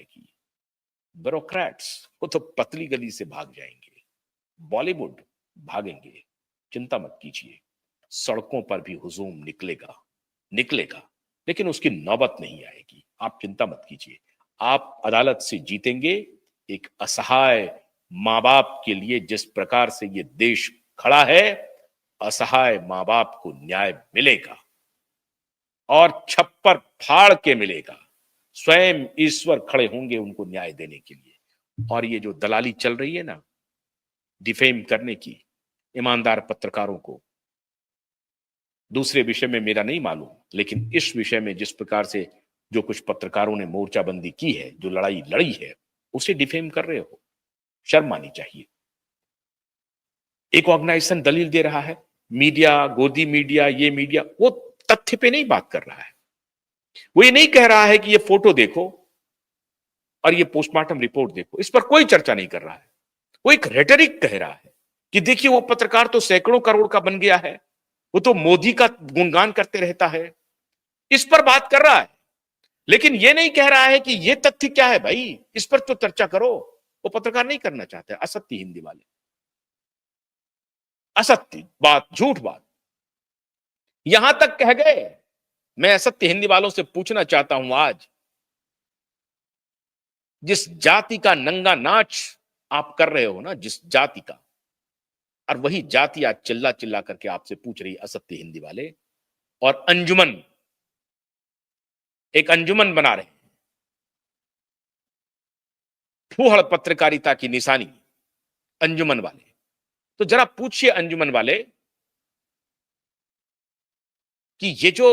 आएगी। ब्यूरोक्रेट्स वो तो पतली गली से भाग जाएंगे, बॉलीवुड भागेंगे, चिंता मत कीजिए। सड़कों पर भी हुजूम निकलेगा, निकलेगा, लेकिन उसकी नौबत नहीं आएगी, आप चिंता मत कीजिए। आप अदालत से जीतेंगे। एक असहाय माँ बाप के लिए जिस प्रकार से ये देश खड़ा है, असहाय माँ बाप को न्याय मिलेगा और छप्पर फाड़ के मिलेगा। स्वयं ईश्वर खड़े होंगे उनको न्याय देने के लिए। और ये जो दलाली चल रही है ना, डिफेम करने की ईमानदार पत्रकारों को, दूसरे विषय में मेरा नहीं मालूम, लेकिन इस विषय में जिस प्रकार से जो कुछ पत्रकारों ने मोर्चाबंदी की है, जो लड़ाई लड़ी है, उसे डिफेम कर रहे हो, शर्म आनी चाहिए। एक ऑर्गेनाइजेशन दलील दे रहा है, मीडिया, गोदी मीडिया, ये मीडिया, वो तथ्य पे नहीं बात कर रहा है। वो ये नहीं कह रहा है कि ये फोटो देखो और ये पोस्टमार्टम रिपोर्ट देखो, इस पर कोई चर्चा नहीं कर रहा है। वो एक रेटरिक कह रहा है कि देखिए वो पत्रकार तो सैकड़ों करोड़ का बन गया है, वो तो मोदी का गुणगान करते रहता है, इस पर बात कर रहा है। लेकिन ये नहीं कह रहा है कि ये तथ्य क्या है भाई, इस पर तो चर्चा करो। वो पत्रकार नहीं करना चाहते, असत्य हिंदी वाले, असत्य बात, झूठ बात, यहां तक कह गए। मैं असत्य हिंदी वालों से पूछना चाहता हूं, आज जिस जाति का नंगा नाच आप कर रहे हो ना, जिस जाति का, और वही जाति आज चिल्ला चिल्ला करके आपसे पूछ रही, असत्य हिंदी वाले, और अंजुमन, एक अंजुमन बना रहे हैं, फूहड़ पत्रकारिता की निशानी अंजुमन वाले। तो जरा पूछिए अंजुमन वाले कि ये जो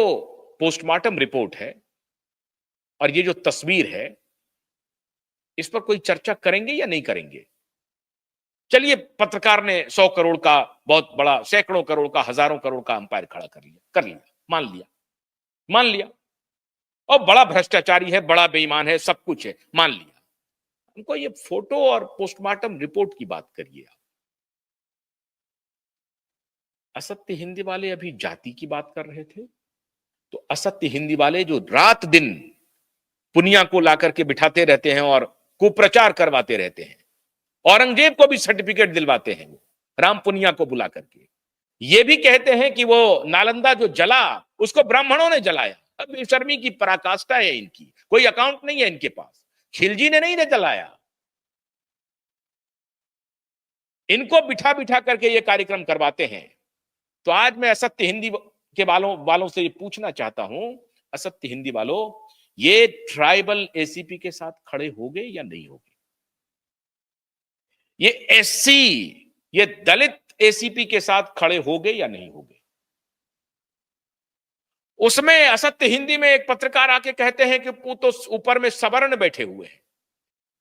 पोस्टमार्टम रिपोर्ट है और ये जो तस्वीर है, इस पर कोई चर्चा करेंगे या नहीं करेंगे? चलिए, पत्रकार ने 100 करोड़ का बहुत बड़ा, सैकड़ों करोड़ का, हजारों करोड़ का अंपायर खड़ा कर लिया, मान लिया, मान लिया, और बड़ा भ्रष्टाचारी है, बड़ा बेईमान है, सब कुछ है, मान लिया। उनको ये फोटो और पोस्टमार्टम रिपोर्ट की बात करिए आप। असत्य हिंदी वाले अभी जाति की बात कर रहे थे, तो असत्य हिंदी वाले जो रात दिन पुनिया को लाकर के बिठाते रहते हैं और कुप्रचार करवाते रहते हैं, औरंगजेब को भी सर्टिफिकेट दिलवाते हैं वो, राम पुनिया को बुला करके, ये भी कहते हैं कि वो नालंदा जो जला उसको ब्राह्मणों ने जलाया। अब बेशर्मी की पराकाष्ठा है इनकी, कोई अकाउंट नहीं है इनके पास, खिलजी ने नहीं जलाया। इनको बिठा बिठा करके ये कार्यक्रम करवाते हैं। तो आज मैं असत्य हिंदी के वालों से ये पूछना चाहता हूं, असत्य हिंदी वालों, ये ट्राइबल एसीपी के साथ खड़े होंगे या नहीं होंगे? ये एससी, ये दलित एसीपी के साथ खड़े होंगे या नहीं होंगे? उसमें असत्य हिंदी में एक पत्रकार आके कहते हैं कि वो तो ऊपर में सवर्ण बैठे हुए हैं।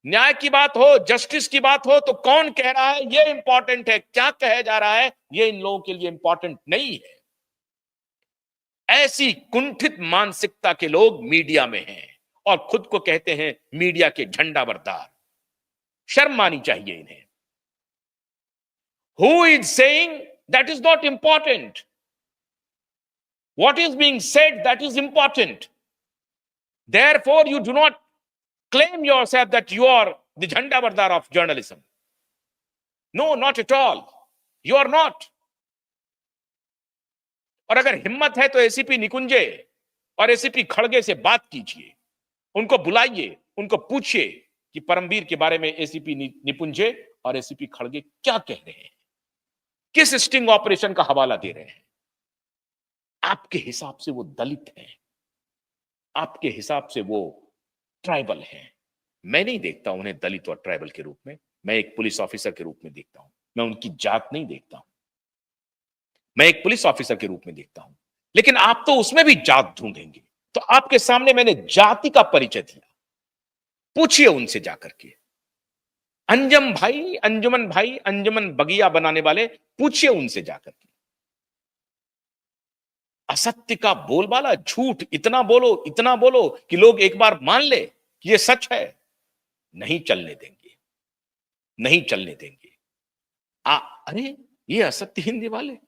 न्याय की बात हो, जस्टिस की बात हो, तो कौन कह रहा है ये इंपॉर्टेंट है, क्या कहा जा रहा है ये इन लोगों के लिए इंपॉर्टेंट नहीं है। ऐसी कुंठित मानसिकता के लोग मीडिया में हैं और खुद को कहते हैं मीडिया के झंडा बरदार। शर्म आनी चाहिए इन्हें। Who is saying that is not important? What is being said, that is important. Therefore, you do not claim yourself that you are the Jhanda Bardar of journalism. No, not at all. You are not. और अगर हिम्मत है तो ACP निकुंजे और ACP खड़गे से बात कीजिए, उनको बुलाइए, उनको पूछिए कि परमवीर के बारे में एसीपी निकुंजे और एसीपी खड़गे क्या कह रहे हैं, किस स्टिंग ऑपरेशन का हवाला दे रहे हैं। आपके हिसाब से वो दलित हैं, आपके हिसाब से वो ट्राइबल हैं। मैं नहीं देखता उन्हें दलित और ट्राइबल के रूप में, मैं एक पुलिस ऑफिसर के रूप में देखता हूं। मैं उनकी जात नहीं देखता हूं, मैं एक पुलिस ऑफिसर के रूप में देखता हूं। लेकिन आप तो उसमें भी जात ढूंढेंगे। तो आपके सामने मैंने जाति का परिचय दिया, पूछिए उनसे जाकर के। अंजम भाई, अंजुमन भाई, अंजुमन बगिया बनाने वाले, पूछिए उनसे जाकर के। असत्य का बोलबाला, झूठ इतना बोलो कि लोग एक बार मान ले कि ये सच है। नहीं चलने देंगे, नहीं चलने देंगे। अरे ये असत्य हिंदी वाले,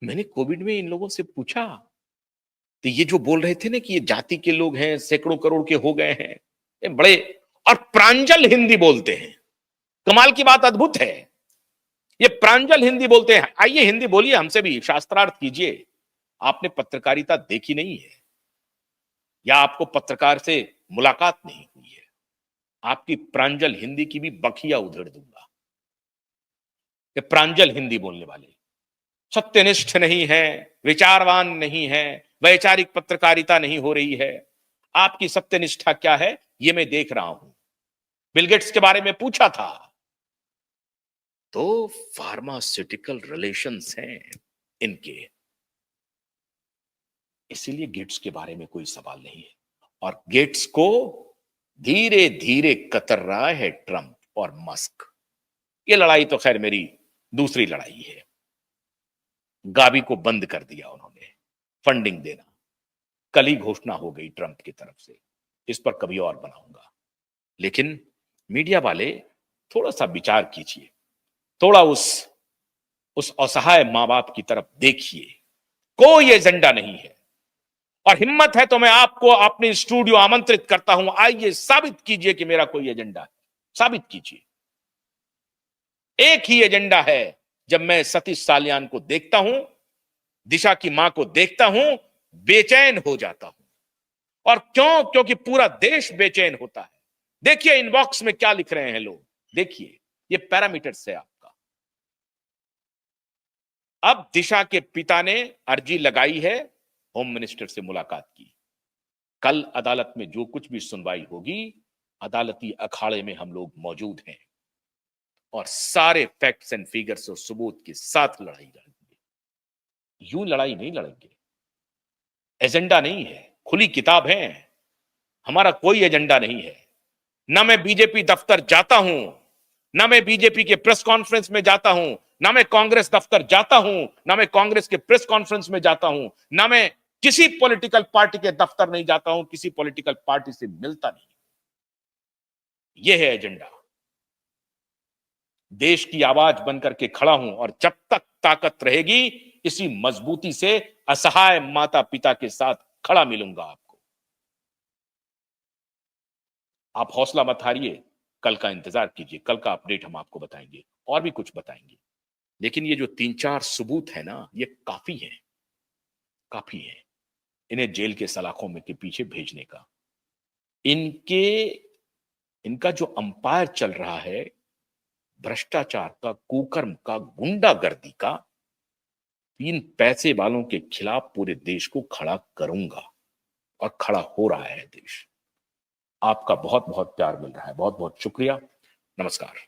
मैंने कोविड में इन लोगों से पूछा तो ये जो बोल रहे थे ना कि ये जाति के लोग हैं, सैकड़ों करोड़ के हो गए हैं, ये बड़े और प्रांजल हिंदी बोलते हैं। कमाल की बात, अद्भुत है। ये प्रांजल हिंदी बोलते हैं। आइए हिंदी बोलिए, हमसे भी शास्त्रार्थ कीजिए। आपने पत्रकारिता देखी नहीं है, या आपको पत्रकार से मुलाकात नहीं हुई है। आपकी प्रांजल हिंदी की भी बखिया उधेड़ दूंगा। कि प्रांजल हिंदी बोलने वाले सत्यनिष्ठ नहीं है, विचारवान नहीं है, वैचारिक पत्रकारिता नहीं हो रही है। आपकी सत्यनिष्ठा क्या है, ये मैं देख रहा हूं। बिल गेट्स के बारे में पूछा था तो फार्मास्यूटिकल रिलेशंस हैं इनके, इसीलिए गेट्स के बारे में कोई सवाल नहीं है। और गेट्स को धीरे धीरे कतर रहा है ट्रंप और मस्क। ये लड़ाई तो खैर मेरी दूसरी लड़ाई है। गावी को बंद कर दिया उन्होंने फंडिंग देना, कल ही घोषणा हो गई ट्रंप की तरफ से। इस पर कभी और बनाऊंगा। लेकिन मीडिया वाले थोड़ा सा विचार कीजिए, थोड़ा उस असहाय मां बाप की तरफ देखिए। कोई एजेंडा नहीं है, और हिम्मत है तो मैं आपको अपने स्टूडियो आमंत्रित करता हूं, आइए साबित कीजिए कि मेरा कोई एजेंडा है। साबित कीजिए। एक ही एजेंडा है। जब मैं सतीश साल्यान को देखता हूं, दिशा की मां को देखता हूं, बेचैन हो जाता हूं। और क्यों? क्योंकि पूरा देश बेचैन होता है। देखिए इनबॉक्स में क्या लिख रहे हैं लोग, देखिए ये पैरामीटर्स है आपका। अब दिशा के पिता ने अर्जी लगाई है होम मिनिस्टर से मुलाकात की। कल अदालत में जो कुछ भी सुनवाई होगी, अदालती अखाड़े में हम लोग मौजूद हैं और सारे फैक्ट्स एंड फिगर्स और सबूत के साथ लड़ाई लड़ेंगे। यूं लड़ाई नहीं लड़ेंगे। एजेंडा नहीं है, खुली किताब है। हमारा कोई एजेंडा नहीं है। ना मैं बीजेपी दफ्तर जाता हूं, ना मैं बीजेपी के प्रेस कॉन्फ्रेंस में जाता हूं, ना मैं कांग्रेस दफ्तर जाता हूं, ना मैं कांग्रेस के प्रेस कॉन्फ्रेंस में जाता हूं, ना मैं किसी पॉलिटिकल पार्टी के दफ्तर नहीं जाता हूं, किसी पॉलिटिकल पार्टी से मिलता नहीं। यह है एजेंडा। देश की आवाज बनकर के खड़ा हूं, और जब तक ताकत रहेगी, इसी मजबूती से असहाय माता पिता के साथ खड़ा मिलूंगा आपको। आप हौसला मत हारिए, कल का इंतजार कीजिए, कल का अपडेट हम आपको बताएंगे, और भी कुछ बताएंगे। लेकिन ये जो 3-4 सबूत है ना, ये काफी है, काफी है इन्हें जेल के सलाखों में के पीछे भेजने का। इनके इनका जो अंपायर चल रहा है, भ्रष्टाचार का, कुकर्म का, गुंडागर्दी का, इन पैसे वालों के खिलाफ पूरे देश को खड़ा करूंगा। और खड़ा हो रहा है देश। आपका बहुत बहुत प्यार मिल रहा है। बहुत बहुत शुक्रिया। नमस्कार।